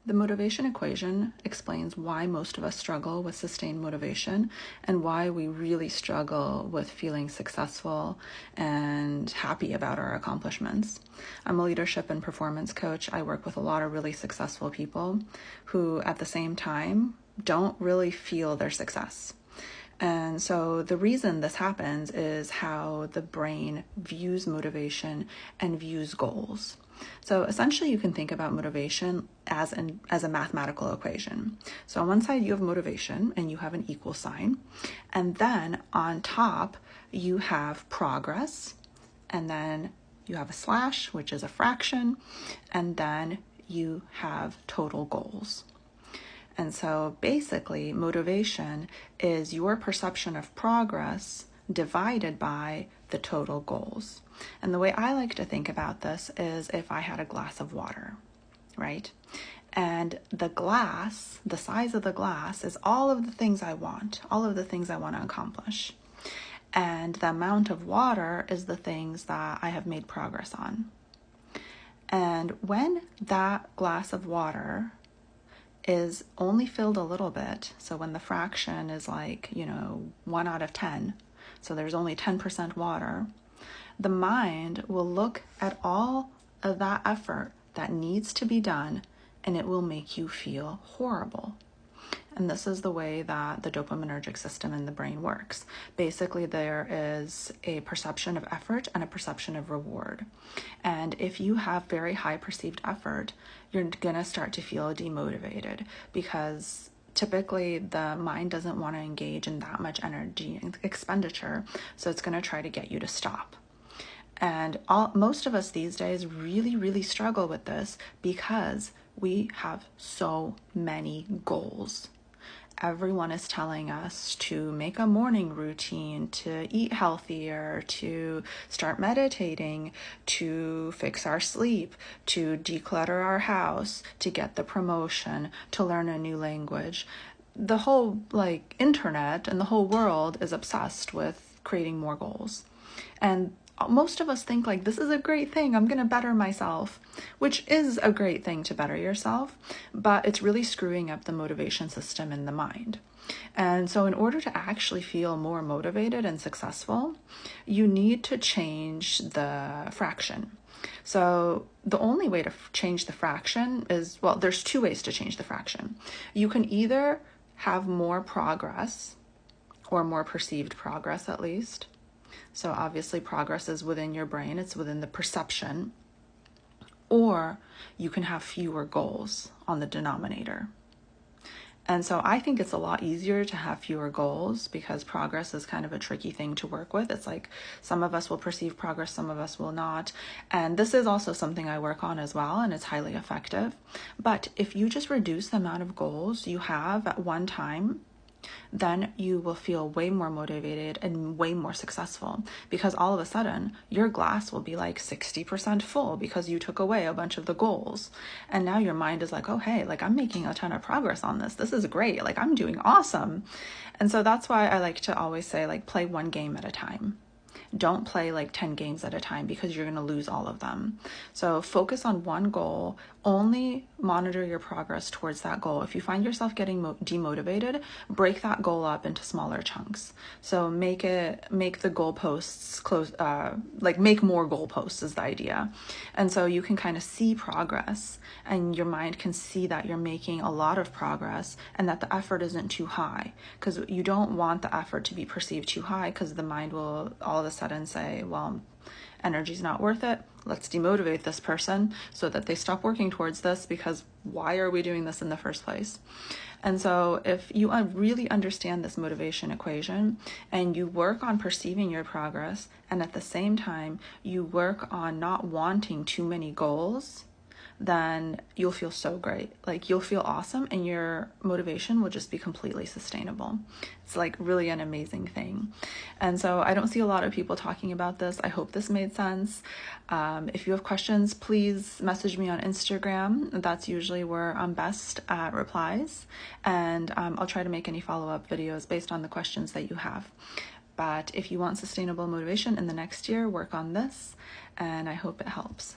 The motivation equation explains why most of us struggle with sustained motivation and why we really struggle with feeling successful and happy about our accomplishments. I'm a leadership and performance coach. I work with a lot of really successful people who at the same time don't really feel their success. And so the reason this happens is how the brain views motivation and views goals. So essentially you can think about motivation as a mathematical equation. So on one side you have motivation and you have an equal sign. And then on top you have progress, and then you have a slash, which is a fraction, and then you have total goals. And so basically motivation is your perception of progress divided by the total goals. And the way I like to think about this is if I had a glass of water, right? And the glass, the size of the glass is all of the things I want, all of the things I want to accomplish. And the amount of water is the things that I have made progress on. And when that glass of water is only filled a little bit, so when the fraction is 1 out of 10, so there's only 10% water, the mind will look at all of that effort that needs to be done and it will make you feel horrible. And this is the way that the dopaminergic system in the brain works. Basically, there is a perception of effort and a perception of reward. And if you have very high perceived effort, you're going to start to feel demotivated because typically the mind doesn't want to engage in that much energy expenditure. So it's going to try to get you to stop. And most of us these days really, really struggle with this because we have so many goals. Everyone is telling us to make a morning routine, to eat healthier, to start meditating, to fix our sleep, to declutter our house, to get the promotion, to learn a new language. The whole internet and the whole world is obsessed with creating more goals. And most of us think this is a great thing, I'm going to better myself, which is a great thing to better yourself, but it's really screwing up the motivation system in the mind. And so in order to actually feel more motivated and successful, you need to change the fraction. So the only way to change the fraction is, there's two ways to change the fraction. You can either have more progress, or more perceived progress at least. So obviously progress is within your brain, it's within the perception, or you can have fewer goals on the denominator. And so I think it's a lot easier to have fewer goals because progress is kind of a tricky thing to work with. It's some of us will perceive progress, some of us will not. And this is also something I work on as well, and it's highly effective. But if you just reduce the amount of goals you have at one time, then you will feel way more motivated and way more successful because all of a sudden your glass will be 60% full because you took away a bunch of the goals. And now your mind is oh, hey, I'm making a ton of progress on this. This is great. I'm doing awesome. And so that's why I like to always say, play one game at a time. Don't play 10 games at a time because you're going to lose all of them. So focus on one goal, only monitor your progress towards that goal. If you find yourself getting demotivated, break that goal up into smaller chunks. So make the goalposts close, make more goalposts is the idea. And so you can kind of see progress and your mind can see that you're making a lot of progress and that the effort isn't too high, because you don't want the effort to be perceived too high because the mind will all of a sudden say, energy's not worth it. Let's demotivate this person so that they stop working towards this, because why are we doing this in the first place? And so if you really understand this motivation equation and you work on perceiving your progress, and at the same time you work on not wanting too many goals, then you'll feel so great. You'll feel awesome and your motivation will just be completely sustainable. It's really an amazing thing. And so I don't see a lot of people talking about this. I hope this made sense. If you have questions, please message me on Instagram. That's usually where I'm best at replies. And I'll try to make any follow-up videos based on the questions that you have. But if you want sustainable motivation in the next year, work on this, and I hope it helps.